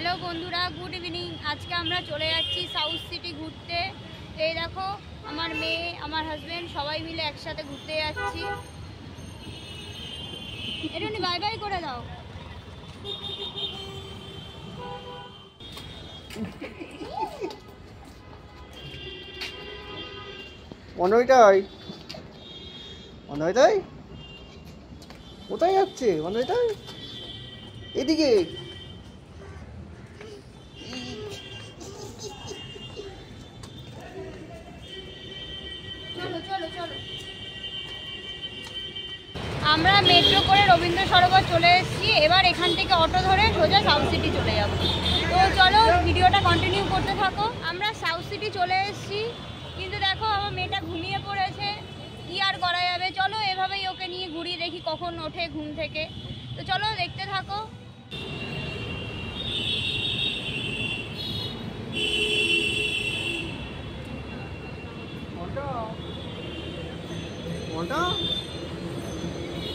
Hello বন্ধুরা, good evening. আজকে আমরা চলে যাচ্ছি সাউথ সিটি ঘুরতে। এই দেখো, আমার মেয়ে, আমার হাজবেন্ড সবাই মিলে একসাথে ঘুরতে যাচ্ছি। এটুনি বাই বাই করে দাও। অনয়টাই অনয়টাই কোথায় যাচ্ছে? অনয়টাই এদিকে। চলো চলো চলো। আমরা মেট্রো করে রবীন্দ্র সরোবর চলে এসেছি। এবার এখান থেকে অটো ধরে সোজা সাউথ সিটি চলে যাব। তো চলো ভিডিওটা কন্টিনিউ করতে থাকো। আমরা সাউথ সিটি চলে এসেছি, কিন্তু দেখো আমার মেয়েটা ঘুমিয়ে পড়েছে। কি আর করা যাবে, চলো এভাবেই ওকে নিয়ে ঘুরিয়ে দেখি কখন ওঠে ঘুম থেকে। তো চলো দেখতে থাকো।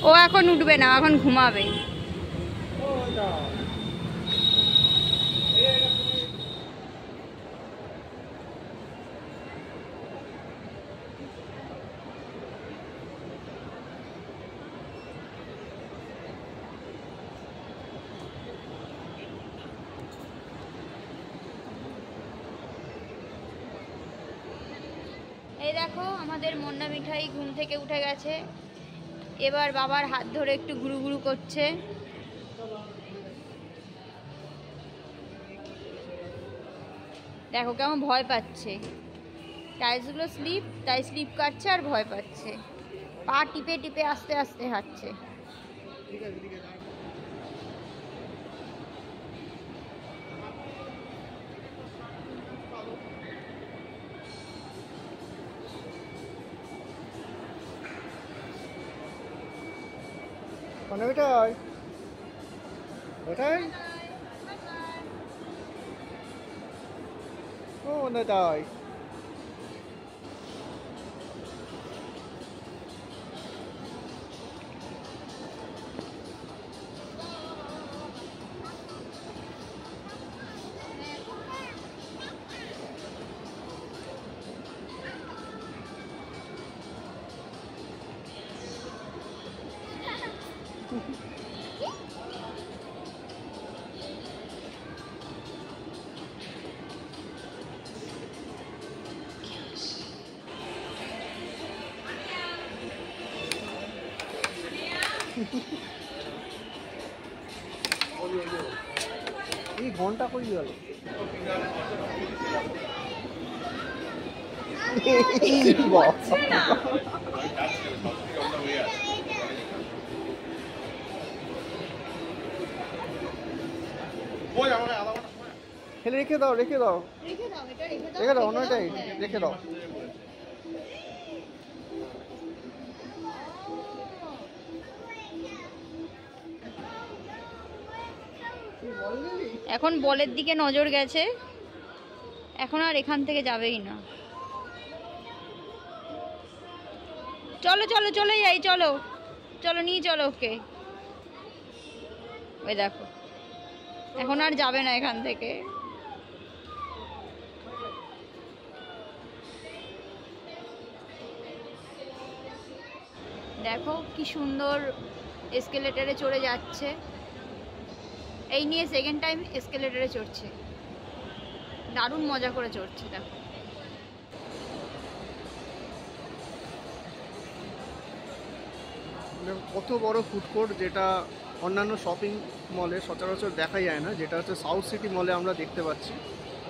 ও এখন উঠবে না, এখন ঘুমাবে। এই দেখো আমাদের মন্ডা মিঠাই ঘুম থেকে উঠে গেছে। এবার বাবার হাত ধরে একটু ঘুরু ঘুরু করছে। দেখো কেমন ভয় পাচ্ছে। টাইলসগুলো স্লিপ, তাই স্লিপ কাটছে আর ভয় পাচ্ছে। পা টিপে টিপে আস্তে আস্তে হাঁটছে। অনয়টাই ওটাই ও অনয়টাই এই ঘন্টা কই গেল? রেখে দাও রেখে দাও রেখে দাও অনয়টাই রেখে দাও। এখন বলের দিকে নজর গেছে, এখন আর এখান থেকে যাবেই না। চলো চলো চলে যাই, চলো চলো নিয়ে চলো ওকে। ওই দেখো এখন আর যাবে না এখান থেকে। দেখো কি সুন্দর এসকেলেটরে চড়ে যাচ্ছে। এই নিয়ে সেকেন্ড টাইম এসকেলেটরে চড়ছে, দারুণ মজা করে চড়ছে। দেখো কত বড় ফুড কোর্ট, যেটা অন্যান্য শপিং মলে সচরাচর দেখা যায় না, যেটা হচ্ছে সাউথ সিটি মলে আমরা দেখতে পাচ্ছি।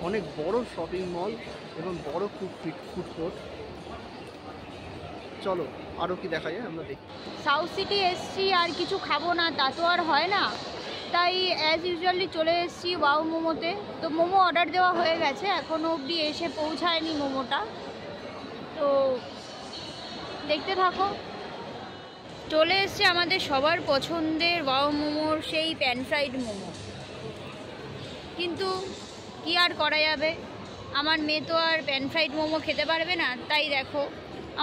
অনেক বড় শপিং মল এবং বড় ফুড কোর্ট। চলো আরও কি দেখা যায় আমরা দেখি। সাউথ সিটি এসছি, আর কিছু খাবো না তা তো আর হয় না, তাই অ্যাজ ইউজুয়ালি চলে এসেছি ওয়াও মোমোতে। তো মোমো অর্ডার দেওয়া হয়ে গেছে, এখনও অবধি এসে পৌঁছায়নি মোমোটা। তো দেখতে থাকো। চলে এসছে আমাদের সবার পছন্দের ওয়াও মোমোর সেই প্যান ফ্রাইড মোমো। কিন্তু কি আর করা যাবে, আমার মেয়ে তো আর প্যান ফ্রাইড মোমো খেতে পারবে না। তাই দেখো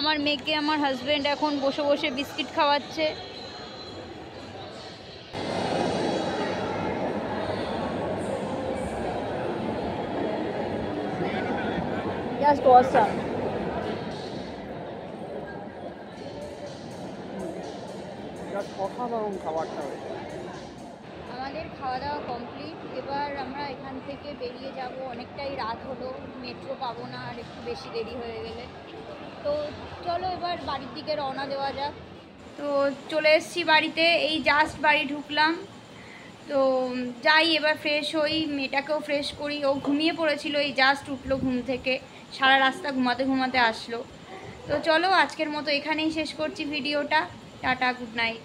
আমার মেয়েকে আমার হাজব্যান্ড এখন বসে বসে বিস্কিট খাওয়াচ্ছে। Just awesome. অসাধারণ খাবারটা হয়েছে। আমাদের খাওয়া দাওয়া কমপ্লিট। এবার আমরা এখান থেকে বেরিয়ে যাব, অনেকটাই রাত হলো, মেট্রো পাবো না আর একটু বেশি দেরি হয়ে গেলে। তো চলো এবার বাড়ির দিকে রওনা দেওয়া যাক। তো চলে এসেছি বাড়িতে, এই জাস্ট বাড়ি ঢুকলাম। তো যাই এবার ফ্রেশ হই, মেয়েটাকেও ফ্রেশ করি। ও ঘুমিয়ে পড়েছিল, এই জাস্ট উঠলো ঘুম থেকে, সারা রাস্তা ঘুমাতে ঘুমাতে আসলো। তো চলো আজকের মতো এখানেই শেষ করছি ভিডিওটা। Tata, good night.